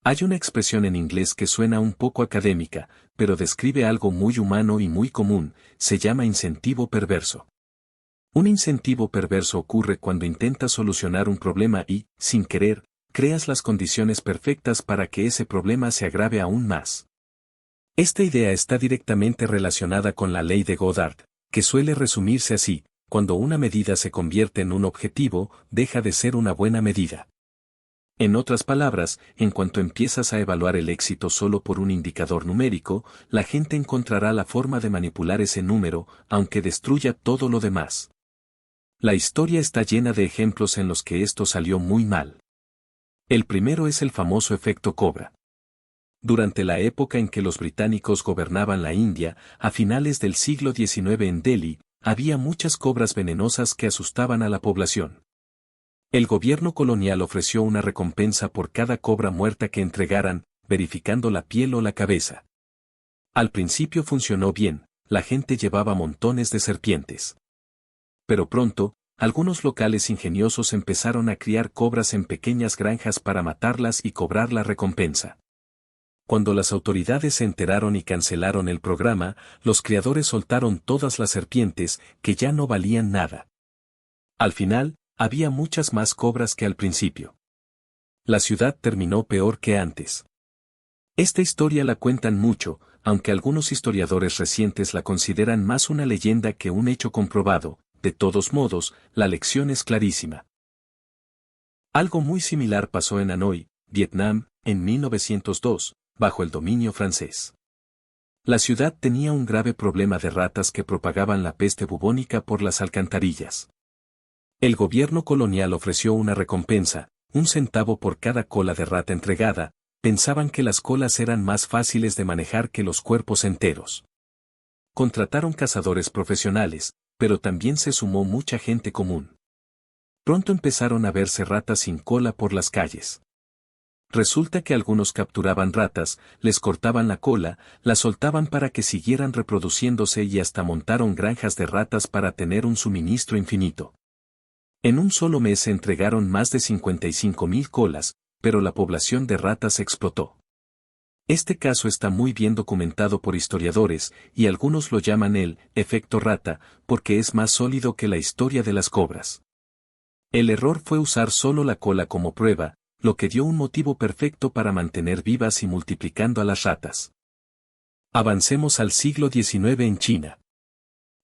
Hay una expresión en inglés que suena un poco académica, pero describe algo muy humano y muy común, se llama incentivo perverso. Un incentivo perverso ocurre cuando intentas solucionar un problema y, sin querer, creas las condiciones perfectas para que ese problema se agrave aún más. Esta idea está directamente relacionada con la ley de Goddard, que suele resumirse así: cuando una medida se convierte en un objetivo, deja de ser una buena medida. En otras palabras, en cuanto empiezas a evaluar el éxito solo por un indicador numérico, la gente encontrará la forma de manipular ese número, aunque destruya todo lo demás. La historia está llena de ejemplos en los que esto salió muy mal. El primero es el famoso efecto Cobra. Durante la época en que los británicos gobernaban la India, a finales del siglo XIX en Delhi, había muchas cobras venenosas que asustaban a la población. El gobierno colonial ofreció una recompensa por cada cobra muerta que entregaran, verificando la piel o la cabeza. Al principio funcionó bien, la gente llevaba montones de serpientes. Pero pronto, algunos locales ingeniosos empezaron a criar cobras en pequeñas granjas para matarlas y cobrar la recompensa. Cuando las autoridades se enteraron y cancelaron el programa, los criadores soltaron todas las serpientes, que ya no valían nada. Al final, había muchas más cobras que al principio. La ciudad terminó peor que antes. Esta historia la cuentan mucho, aunque algunos historiadores recientes la consideran más una leyenda que un hecho comprobado. De todos modos, la lección es clarísima. Algo muy similar pasó en Hanoi, Vietnam, en 1902, bajo el dominio francés. La ciudad tenía un grave problema de ratas que propagaban la peste bubónica por las alcantarillas. El gobierno colonial ofreció una recompensa, 1 centavo por cada cola de rata entregada. Pensaban que las colas eran más fáciles de manejar que los cuerpos enteros. Contrataron cazadores profesionales, pero también se sumó mucha gente común. Pronto empezaron a verse ratas sin cola por las calles. Resulta que algunos capturaban ratas, les cortaban la cola, las soltaban para que siguieran reproduciéndose y hasta montaron granjas de ratas para tener un suministro infinito. En un solo mes se entregaron más de 55,000 colas, pero la población de ratas explotó. Este caso está muy bien documentado por historiadores, y algunos lo llaman el efecto rata, porque es más sólido que la historia de las cobras. El error fue usar solo la cola como prueba, lo que dio un motivo perfecto para mantener vivas y multiplicando a las ratas. Avancemos al siglo XIX en China.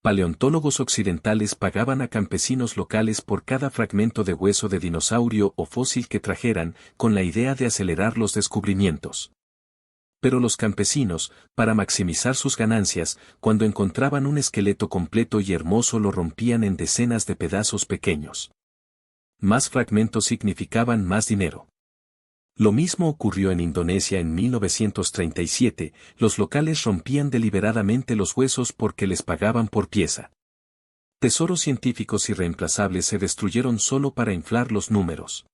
Paleontólogos occidentales pagaban a campesinos locales por cada fragmento de hueso de dinosaurio o fósil que trajeran, con la idea de acelerar los descubrimientos. Pero los campesinos, para maximizar sus ganancias, cuando encontraban un esqueleto completo y hermoso lo rompían en decenas de pedazos pequeños. Más fragmentos significaban más dinero. Lo mismo ocurrió en Indonesia en 1937, los locales rompían deliberadamente los huesos porque les pagaban por pieza. Tesoros científicos irreemplazables se destruyeron solo para inflar los números.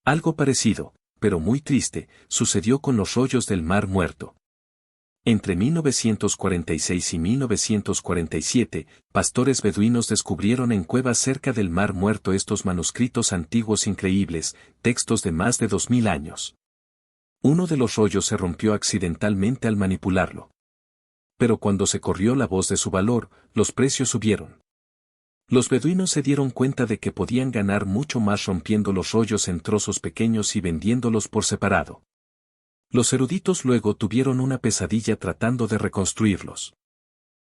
Algo parecido, pero muy triste, sucedió con los rollos del Mar Muerto. Entre 1946 y 1947, pastores beduinos descubrieron en cuevas cerca del Mar Muerto estos manuscritos antiguos increíbles, textos de más de 2000 años. Uno de los rollos se rompió accidentalmente al manipularlo. Pero cuando se corrió la voz de su valor, los precios subieron. Los beduinos se dieron cuenta de que podían ganar mucho más rompiendo los rollos en trozos pequeños y vendiéndolos por separado. Los eruditos luego tuvieron una pesadilla tratando de reconstruirlos.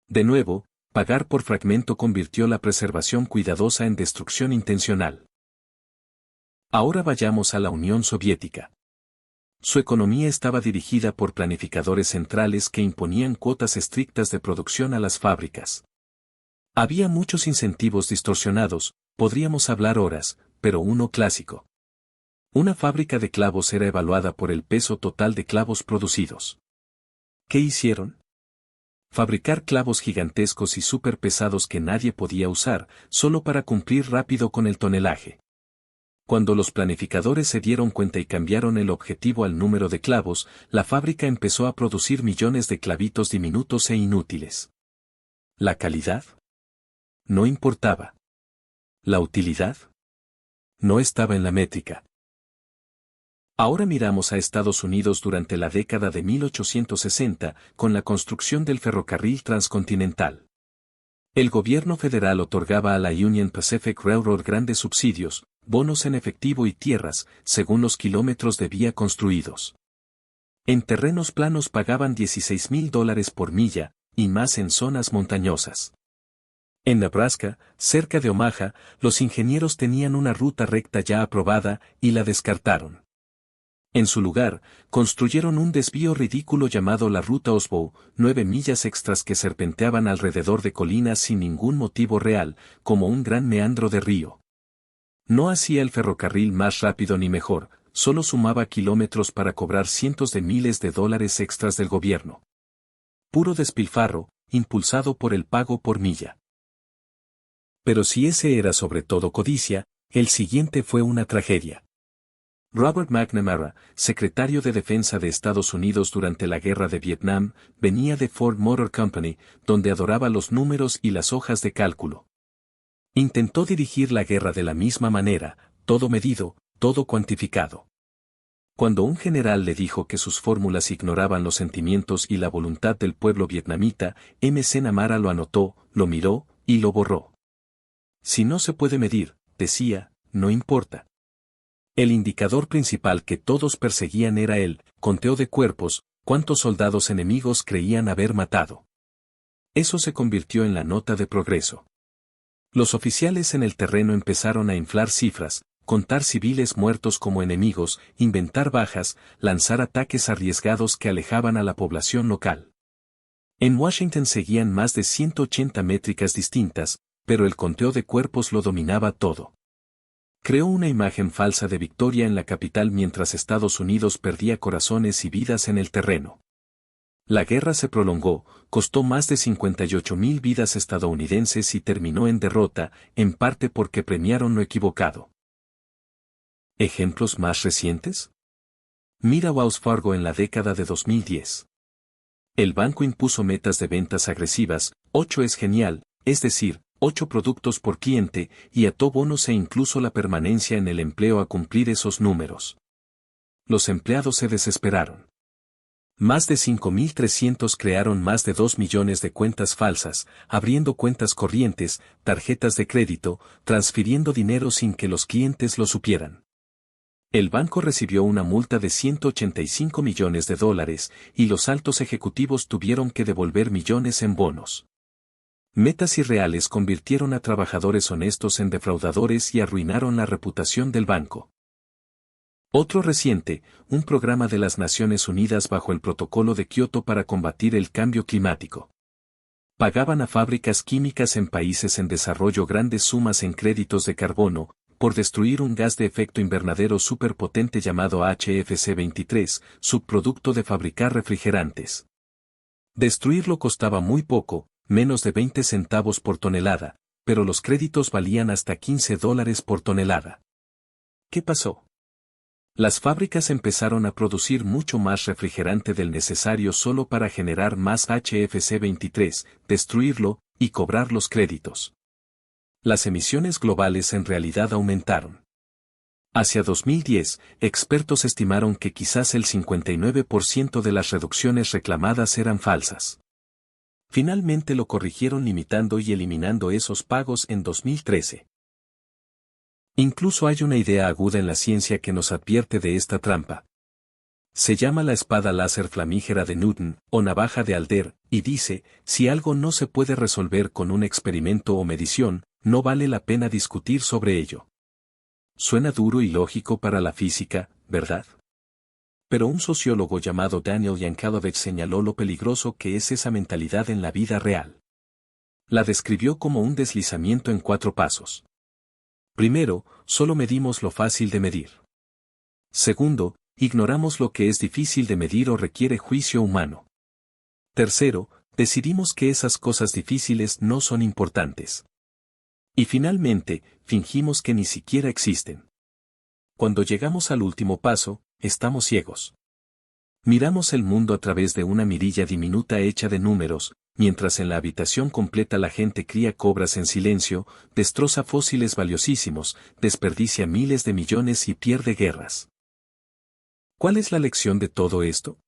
De nuevo, pagar por fragmento convirtió la preservación cuidadosa en destrucción intencional. Ahora vayamos a la Unión Soviética. Su economía estaba dirigida por planificadores centrales que imponían cuotas estrictas de producción a las fábricas. Había muchos incentivos distorsionados, podríamos hablar horas, pero uno clásico. Una fábrica de clavos era evaluada por el peso total de clavos producidos. ¿Qué hicieron? Fabricar clavos gigantescos y súper pesados que nadie podía usar, solo para cumplir rápido con el tonelaje. Cuando los planificadores se dieron cuenta y cambiaron el objetivo al número de clavos, la fábrica empezó a producir millones de clavitos diminutos e inútiles. ¿La calidad? No importaba. ¿La utilidad? No estaba en la métrica. Ahora miramos a Estados Unidos durante la década de 1860, con la construcción del ferrocarril transcontinental. El gobierno federal otorgaba a la Union Pacific Railroad grandes subsidios, bonos en efectivo y tierras, según los kilómetros de vía construidos. En terrenos planos pagaban $16,000 por milla, y más en zonas montañosas. En Nebraska, cerca de Omaha, los ingenieros tenían una ruta recta ya aprobada y la descartaron. En su lugar, construyeron un desvío ridículo llamado la Ruta Osbow, 9 millas extras que serpenteaban alrededor de colinas sin ningún motivo real, como un gran meandro de río. No hacía el ferrocarril más rápido ni mejor, solo sumaba kilómetros para cobrar cientos de miles de dólares extras del gobierno. Puro despilfarro, impulsado por el pago por milla. Pero si ese era sobre todo codicia, el siguiente fue una tragedia. Robert McNamara, secretario de Defensa de Estados Unidos durante la Guerra de Vietnam, venía de Ford Motor Company, donde adoraba los números y las hojas de cálculo. Intentó dirigir la guerra de la misma manera, todo medido, todo cuantificado. Cuando un general le dijo que sus fórmulas ignoraban los sentimientos y la voluntad del pueblo vietnamita, McNamara lo anotó, lo miró, y lo borró. Si no se puede medir, decía, no importa. El indicador principal que todos perseguían era el conteo de cuerpos, cuántos soldados enemigos creían haber matado. Eso se convirtió en la nota de progreso. Los oficiales en el terreno empezaron a inflar cifras, contar civiles muertos como enemigos, inventar bajas, lanzar ataques arriesgados que alejaban a la población local. En Washington seguían más de 180 métricas distintas, pero el conteo de cuerpos lo dominaba todo. Creó una imagen falsa de victoria en la capital mientras Estados Unidos perdía corazones y vidas en el terreno. La guerra se prolongó, costó más de 58,000 vidas estadounidenses y terminó en derrota, en parte porque premiaron lo equivocado. ¿Ejemplos más recientes? Mira Wells Fargo en la década de 2010. El banco impuso metas de ventas agresivas, 8 es genial, es decir, 8 productos por cliente, y ató bonos e incluso la permanencia en el empleo a cumplir esos números. Los empleados se desesperaron. Más de 5,300 crearon más de 2 millones de cuentas falsas, abriendo cuentas corrientes, tarjetas de crédito, transfiriendo dinero sin que los clientes lo supieran. El banco recibió una multa de $185 millones, y los altos ejecutivos tuvieron que devolver millones en bonos. Metas irreales convirtieron a trabajadores honestos en defraudadores y arruinaron la reputación del banco. Otro reciente, un programa de las Naciones Unidas bajo el Protocolo de Kioto para combatir el cambio climático. Pagaban a fábricas químicas en países en desarrollo grandes sumas en créditos de carbono, por destruir un gas de efecto invernadero superpotente llamado HFC 23, subproducto de fabricar refrigerantes. Destruirlo costaba muy poco, menos de 20 centavos por tonelada, pero los créditos valían hasta $15 por tonelada. ¿Qué pasó? Las fábricas empezaron a producir mucho más refrigerante del necesario solo para generar más HFC 23, destruirlo, y cobrar los créditos. Las emisiones globales en realidad aumentaron. Hacia 2010, expertos estimaron que quizás el 59% de las reducciones reclamadas eran falsas. Finalmente lo corrigieron limitando y eliminando esos pagos en 2013. Incluso hay una idea aguda en la ciencia que nos advierte de esta trampa. Se llama la espada láser flamígera de Newton, o navaja de Alder, y dice, si algo no se puede resolver con un experimento o medición, no vale la pena discutir sobre ello. Suena duro y lógico para la física, ¿verdad? Pero un sociólogo llamado Daniel Yankelovich señaló lo peligroso que es esa mentalidad en la vida real. La describió como un deslizamiento en 4 pasos. Primero, solo medimos lo fácil de medir. Segundo, ignoramos lo que es difícil de medir o requiere juicio humano. Tercero, decidimos que esas cosas difíciles no son importantes. Y finalmente, fingimos que ni siquiera existen. Cuando llegamos al último paso, estamos ciegos. Miramos el mundo a través de una mirilla diminuta hecha de números, mientras en la habitación completa la gente cría cobras en silencio, destroza fósiles valiosísimos, desperdicia miles de millones y pierde guerras. ¿Cuál es la lección de todo esto?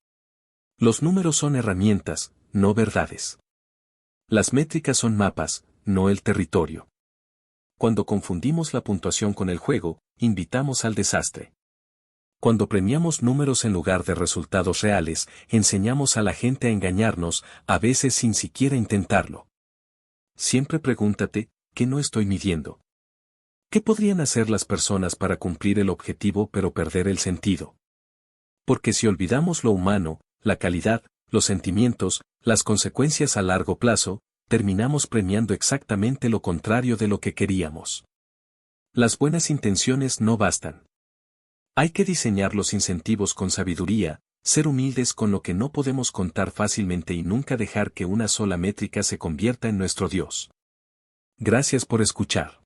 Los números son herramientas, no verdades. Las métricas son mapas, no el territorio. Cuando confundimos la puntuación con el juego, invitamos al desastre. Cuando premiamos números en lugar de resultados reales, enseñamos a la gente a engañarnos, a veces sin siquiera intentarlo. Siempre pregúntate, ¿qué no estoy midiendo? ¿Qué podrían hacer las personas para cumplir el objetivo pero perder el sentido? Porque si olvidamos lo humano, la calidad, los sentimientos, las consecuencias a largo plazo, terminamos premiando exactamente lo contrario de lo que queríamos. Las buenas intenciones no bastan. Hay que diseñar los incentivos con sabiduría, ser humildes con lo que no podemos contar fácilmente y nunca dejar que una sola métrica se convierta en nuestro Dios. Gracias por escuchar.